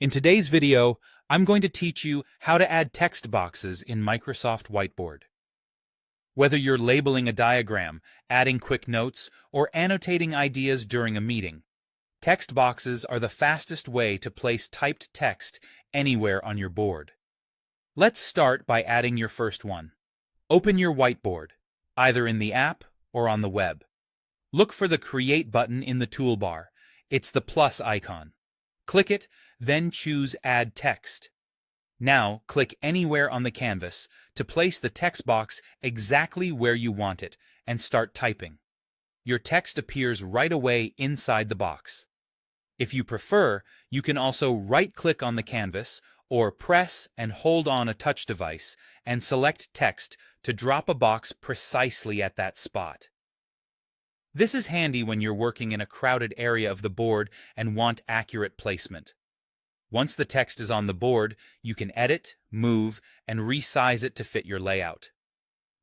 In today's video, I'm going to teach you how to add text boxes in Microsoft Whiteboard. Whether you're labeling a diagram, adding quick notes, or annotating ideas during a meeting, text boxes are the fastest way to place typed text anywhere on your board. Let's start by adding your first one. Open your whiteboard, either in the app or on the web. Look for the Create button in the toolbar. It's the plus icon. Click it, then choose Add Text. Now, click anywhere on the canvas to place the text box exactly where you want it and start typing. Your text appears right away inside the box. If you prefer, you can also right-click on the canvas or press and hold on a touch device and select text to drop a box precisely at that spot. This is handy when you're working in a crowded area of the board and want accurate placement. Once the text is on the board, you can edit, move, and resize it to fit your layout.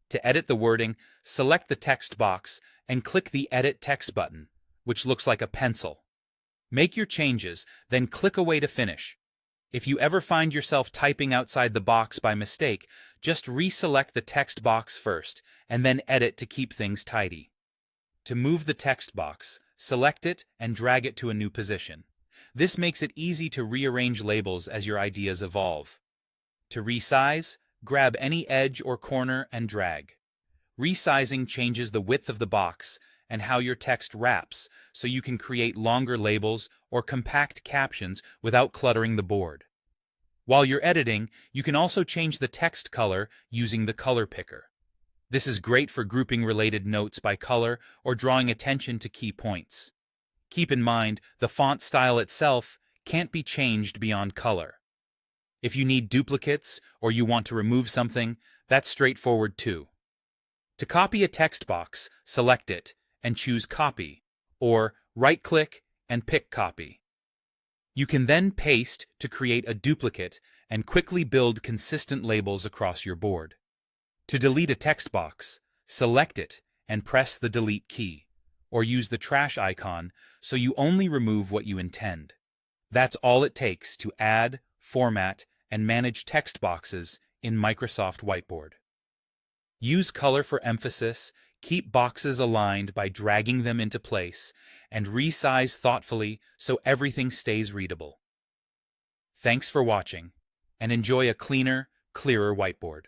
To edit the wording, select the text box and click the Edit Text button, which looks like a pencil. Make your changes, then click away to finish. If you ever find yourself typing outside the box by mistake, just reselect the text box first and then edit to keep things tidy. To move the text box, select it and drag it to a new position. This makes it easy to rearrange labels as your ideas evolve. To resize, grab any edge or corner and drag. Resizing changes the width of the box and how your text wraps, so you can create longer labels or compact captions without cluttering the board. While you're editing, you can also change the text color using the color picker. This is great for grouping related notes by color or drawing attention to key points. Keep in mind, the font style itself can't be changed beyond color. If you need duplicates or you want to remove something, that's straightforward too. To copy a text box, select it and choose Copy, or right-click and pick Copy. You can then paste to create a duplicate and quickly build consistent labels across your board. To delete a text box, select it and press the Delete key, or use the trash icon so you only remove what you intend. That's all it takes to add, format, and manage text boxes in Microsoft Whiteboard. Use color for emphasis, keep boxes aligned by dragging them into place, and resize thoughtfully so everything stays readable. Thanks for watching, and enjoy a cleaner, clearer whiteboard.